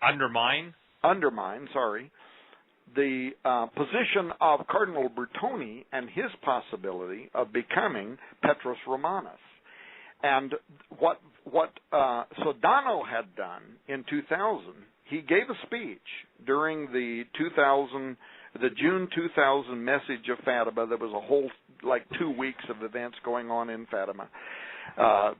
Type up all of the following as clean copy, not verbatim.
undermine the position of Cardinal Bertone and his possibility of becoming Petrus Romanus. And what Sodano had done in 2000, he gave a speech during the June 2000 message of Fatima. There was a whole 2 weeks of events going on in Fatima.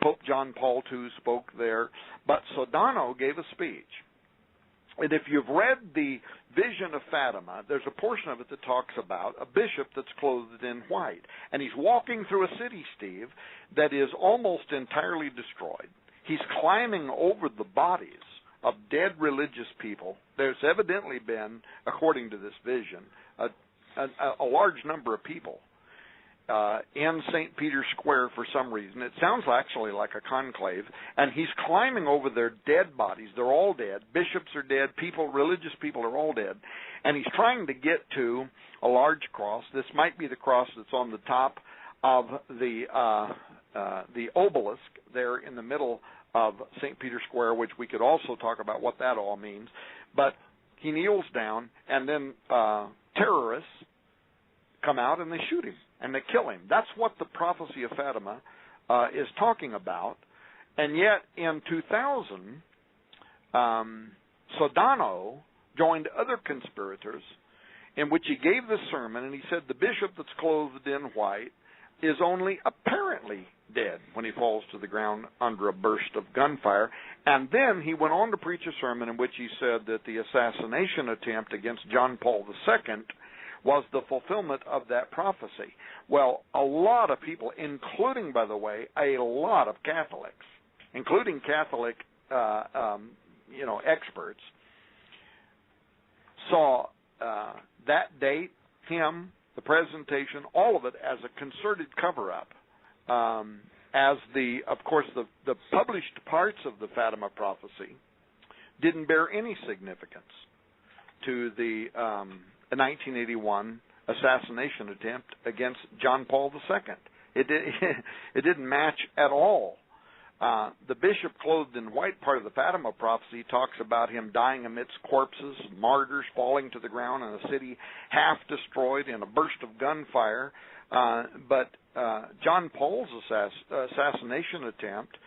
Pope John Paul II spoke there, but Sodano gave a speech. And if you've read the Vision of Fatima, there's a portion of it that talks about a bishop that's clothed in white. And he's walking through a city, Steve, that is almost entirely destroyed. He's climbing over the bodies of dead religious people. There's evidently been, according to this vision, a large number of people in St. Peter's Square for some reason. It sounds actually like a conclave, and he's climbing over their dead bodies. They're all dead. Bishops are dead. Religious people are all dead. And he's trying to get to a large cross. This might be the cross that's on the top of the obelisk there in the middle of St. Peter's Square, which we could also talk about what that all means. But he kneels down, and then terrorists come out and they shoot him. And they kill him. That's what the prophecy of Fatima is talking about. And yet, in 2000, Sodano joined other conspirators in which he gave this sermon, and he said the bishop that's clothed in white is only apparently dead when he falls to the ground under a burst of gunfire. And then he went on to preach a sermon in which he said that the assassination attempt against John Paul II was the fulfillment of that prophecy. Well, a lot of people, including, by the way, a lot of Catholics, including Catholic, experts, saw that date, him, the presentation, all of it as a concerted cover-up. Of course, the published parts of the Fatima prophecy didn't bear any significance to the 1981 assassination attempt against John Paul II. It didn't match at all. The bishop clothed in white part of the Fatima prophecy talks about him dying amidst corpses, martyrs falling to the ground in a city half destroyed in a burst of gunfire. But John Paul's assassination attempt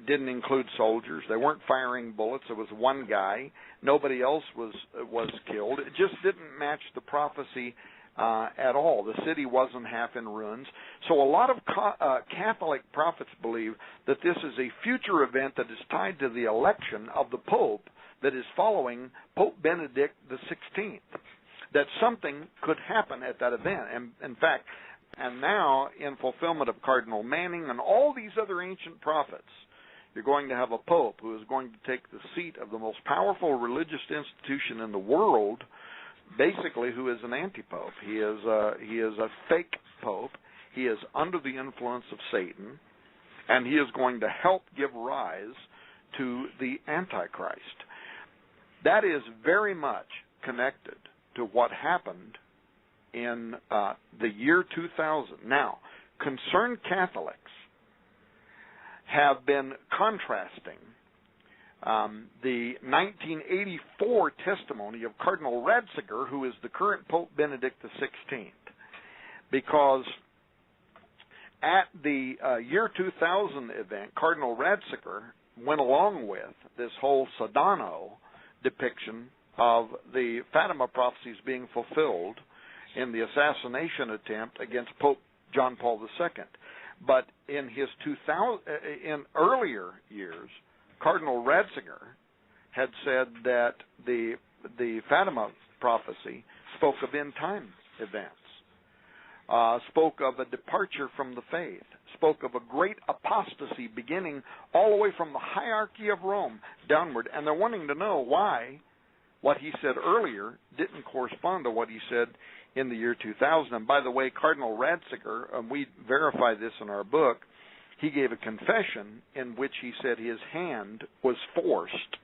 didn't include soldiers. They weren't firing bullets. There was one guy. Nobody else was killed. It just didn't match the prophecy at all. The city wasn't half in ruins. So a lot of Catholic prophets believe that this is a future event that is tied to the election of the Pope that is following Pope Benedict XVI, that something could happen at that event. And in fact, and now in fulfillment of Cardinal Manning and all these other ancient prophets, you're going to have a Pope who is going to take the seat of the most powerful religious institution in the world, basically who is an anti-pope. He is a fake pope. He is under the influence of Satan, and he is going to help give rise to the Antichrist. That is very much connected to what happened in the year 2000. Now, concerned Catholics have been contrasting the 1984 testimony of Cardinal Ratzinger, who is the current Pope Benedict XVI, because at the year 2000 event, Cardinal Ratzinger went along with this whole Sodano depiction of the Fatima prophecies being fulfilled in the assassination attempt against Pope John Paul II. But in his in earlier years, Cardinal Ratzinger had said that the Fatima prophecy spoke of end time events, spoke of a departure from the faith, spoke of a great apostasy beginning all the way from the hierarchy of Rome downward. And they're wanting to know why what he said earlier didn't correspond to what he said in the year 2000. And by the way, Cardinal Ratzinger, we verify this in our book, he gave a confession in which he said his hand was forced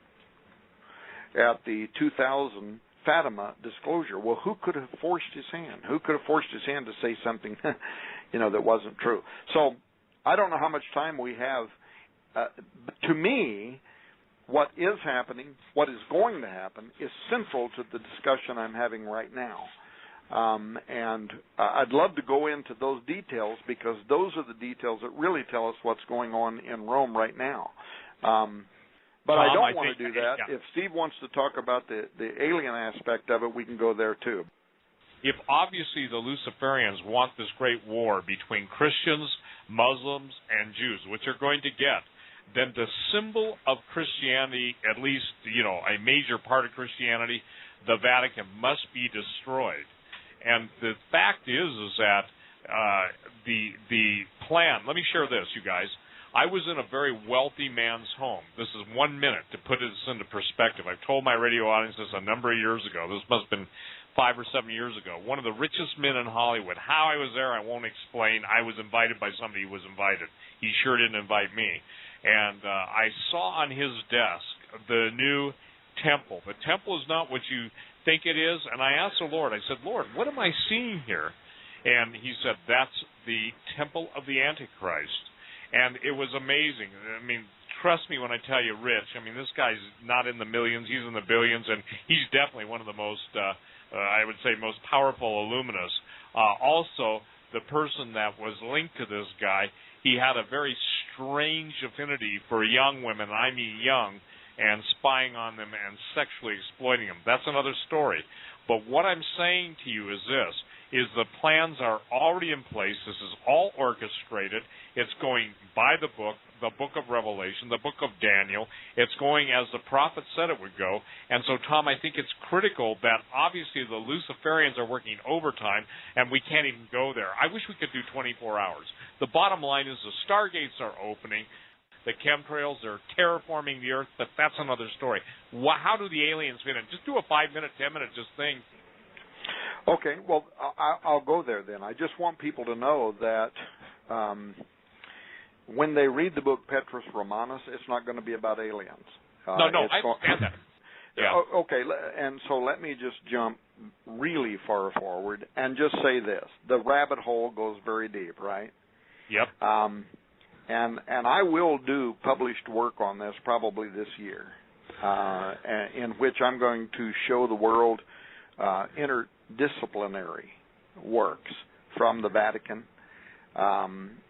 at the 2000 Fatima disclosure. Well, who could have forced his hand? Who could have forced his hand to say something, that wasn't true? So I don't know how much time we have. To me, what is happening, what is going to happen, is central to the discussion I'm having right now. And I'd love to go into those details, because those are the details that really tell us what's going on in Rome right now. But I don't want to do that. Yeah. If Steve wants to talk about the alien aspect of it, we can go there too. If obviously the Luciferians want this great war between Christians, Muslims, and Jews, which they're going to get, then the symbol of Christianity, at least, a major part of Christianity, the Vatican, must be destroyed. And the fact is that the plan, let me share this, you guys. I was in a very wealthy man's home. This is 1 minute to put this into perspective. I've told my radio audience this a number of years ago. This must have been 5 or 7 years ago. One of the richest men in Hollywood. How I was there, I won't explain. I was invited by somebody who was invited. He sure didn't invite me. And I saw on his desk the new temple. The temple is not what you think it is. And I asked the Lord, I said, Lord, what am I seeing here? And he said, that's the temple of the Antichrist. And it was amazing. I mean, trust me when I tell you, Rich, this guy's not in the millions, he's in the billions, and he's definitely one of the most, I would say, most powerful illuminists. Also, the person that was linked to this guy, he had a very strange affinity for young women, I mean young, and spying on them and sexually exploiting them. That's another story. But what I'm saying to you is this, is the plans are already in place. This is all orchestrated. It's going by the book of Revelation, the book of Daniel. It's going as the prophet said it would go. And so, Tom, I think it's critical that obviously the Luciferians are working overtime, and we can't even go there. I wish we could do 24 hours. The bottom line is the stargates are opening. The chemtrails, they're terraforming the earth, but that's another story. How do the aliens fit in? Just do a 5-minute, 10-minute just thing. Okay, well, I'll go there then. I just want people to know that when they read the book Petrus Romanus, it's not going to be about aliens. No, I understand that. Yeah. Okay, and so let me just jump really far forward and just say this. The rabbit hole goes very deep, right? Yep. And I will do published work on this probably this year, in which I'm going to show the world interdisciplinary works from the Vatican,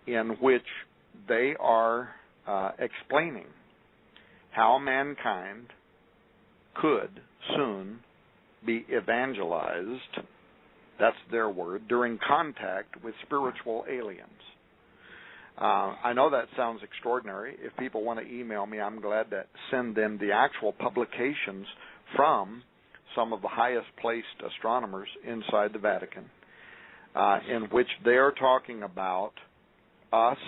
in which they are explaining how mankind could soon be evangelized, that's their word, during contact with spiritual aliens. I know that sounds extraordinary. If people want to email me, I'm glad to send them the actual publications from some of the highest placed astronomers inside the Vatican, in which they are talking about us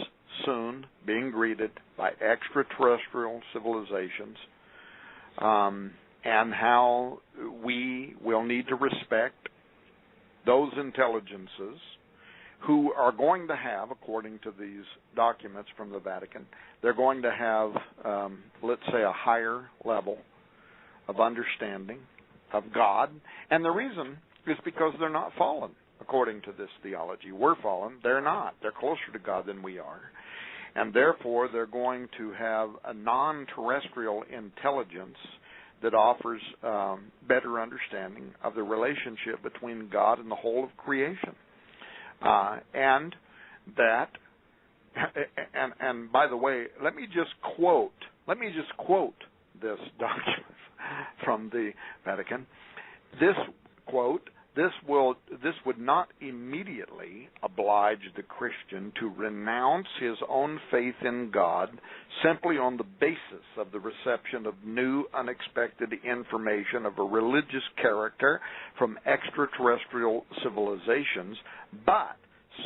soon being greeted by extraterrestrial civilizations, and how we will need to respect those intelligences who are going to have, according to these documents from the Vatican, they're going to have, let's say, a higher level of understanding of God. And the reason is because they're not fallen, according to this theology. We're fallen. They're not. They're closer to God than we are. And therefore, they're going to have a non-terrestrial intelligence that offers better understanding of the relationship between God and the whole of creation. And by the way, let me just quote this document from the Vatican. This quote, this would not immediately oblige the Christian to renounce his own faith in God simply on the basis of the reception of new, unexpected information of a religious character from extraterrestrial civilizations, but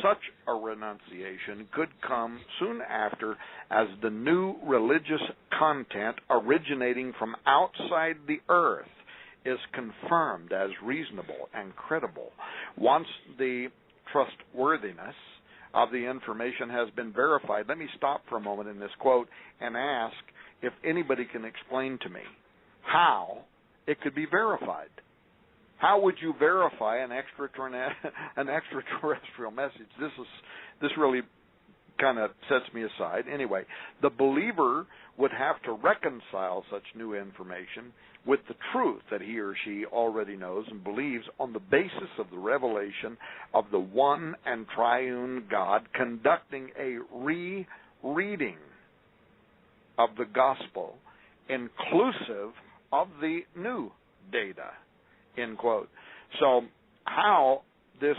such a renunciation could come soon after as the new religious content originating from outside the earth is confirmed as reasonable and credible. Once the trustworthiness of the information has been verified, let me stop for a moment in this quote and ask if anybody can explain to me how it could be verified. How would you verify an extraterrestrial message? This really kind of sets me aside. Anyway, the believer would have to reconcile such new information with the truth that he or she already knows and believes on the basis of the revelation of the one and triune God, conducting a rereading of the gospel inclusive of the new data, end quote. So how this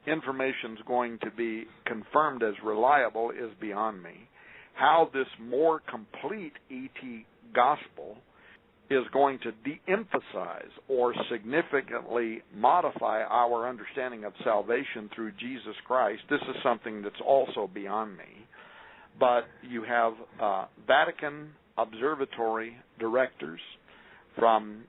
information is going to be confirmed as reliable is beyond me. How this more complete ET gospel is going to de-emphasize or significantly modify our understanding of salvation through Jesus Christ, this is something that's also beyond me. But you have Vatican observatory directors from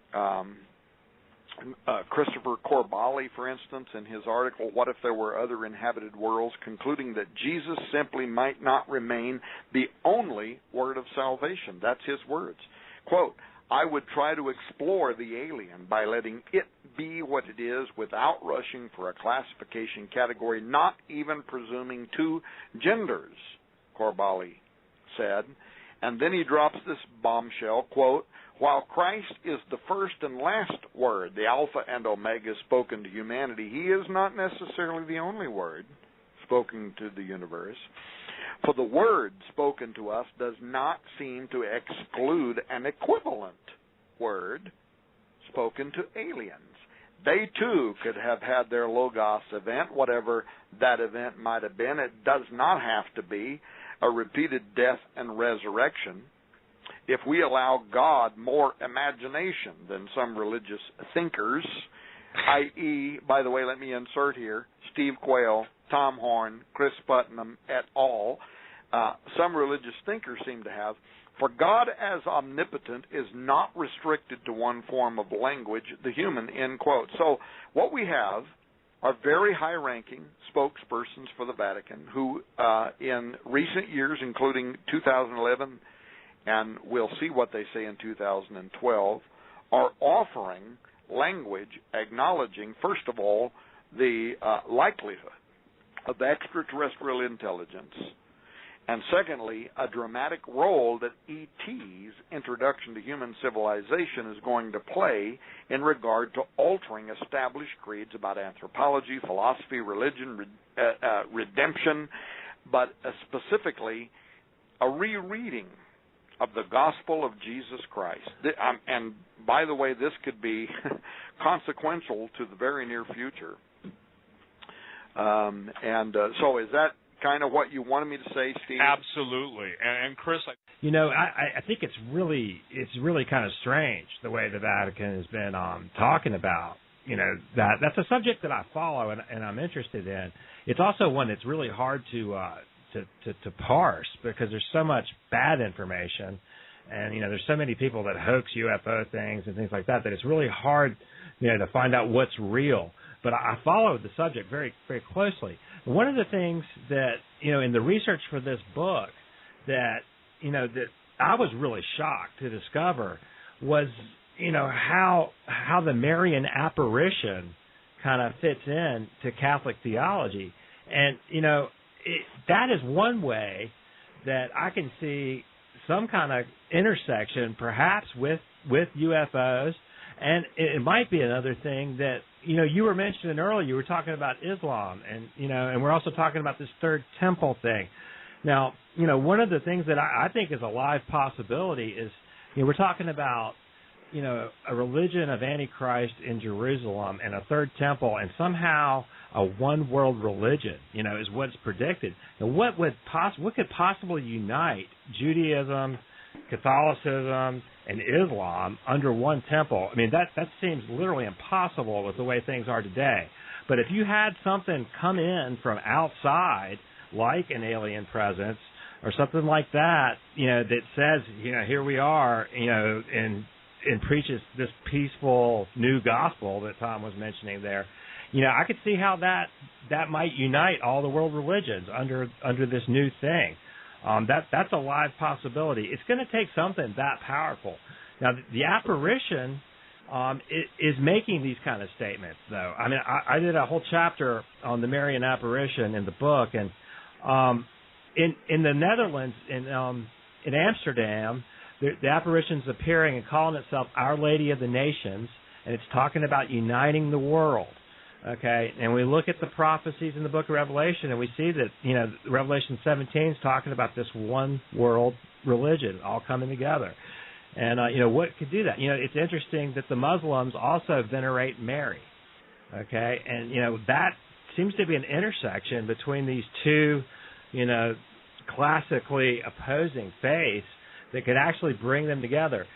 Christopher Corbali, for instance, in his article, What If There Were Other Inhabited Worlds, concluding that Jesus simply might not remain the only word of salvation. That's his words. Quote, I would try to explore the alien by letting it be what it is without rushing for a classification category, not even presuming two genders, Corbali said. And then he drops this bombshell, quote, while Christ is the first and last word, the Alpha and Omega spoken to humanity, he is not necessarily the only word spoken to the universe. For the word spoken to us does not seem to exclude an equivalent word spoken to aliens. They too could have had their Logos event, whatever that event might have been. It does not have to be a repeated death and resurrection. If we allow God more imagination than some religious thinkers, i.e., by the way, let me insert here, Steve Quayle, Tom Horn, Chris Putnam, et al., some religious thinkers seem to have, for God as omnipotent is not restricted to one form of language, the human, end quote. So what we have are very high-ranking spokespersons for the Vatican who, in recent years, including 2011, and we'll see what they say in 2012, are offering language acknowledging, first of all, the likelihood of extraterrestrial intelligence, and secondly, a dramatic role that ET's introduction to human civilization is going to play in regard to altering established creeds about anthropology, philosophy, religion, redemption, but specifically a rereading of the gospel of Jesus Christ. And by the way, this could be consequential to the very near future. So is that kind of what you wanted me to say, Steve? Absolutely. And Chris, I think it's really kind of strange the way the Vatican has been talking about, that's a subject that I follow and I'm interested in. It's also one that's really hard to parse because there's so much bad information, and there's so many people that hoax UFO things and things like that it's really hard to find out what's real. But I followed the subject very, very closely. One of the things that in the research for this book that that I was really shocked to discover was how the Marian apparition kind of fits in to Catholic theology, and that is one way that I can see some kind of intersection, perhaps with UFOs, and it might be another thing that you were mentioning earlier. You were talking about Islam, and and we're also talking about this third temple thing. Now, one of the things that I think is a live possibility is we're talking about a religion of Antichrist in Jerusalem and a third temple, and somehow a one world religion, is what's predicted. Now, what could possibly unite Judaism, Catholicism, and Islam under one temple? I mean, that seems literally impossible with the way things are today. But if you had something come in from outside, like an alien presence or something like that, that says, here we are, and preaches this peaceful new gospel that Tom was mentioning there, I could see how that might unite all the world religions under this new thing. That's a live possibility. It's going to take something that powerful. Now, the apparition is making these kind of statements, though. I mean, I did a whole chapter on the Marian apparition in the book, and in the Netherlands, in Amsterdam, the apparition's appearing and calling itself Our Lady of the Nations, and it's talking about uniting the world. Okay, and we look at the prophecies in the book of Revelation, and we see that, Revelation 17 is talking about this one world religion all coming together. And, what could do that? It's interesting that the Muslims also venerate Mary. Okay, and, that seems to be an intersection between these two, classically opposing faiths that could actually bring them together.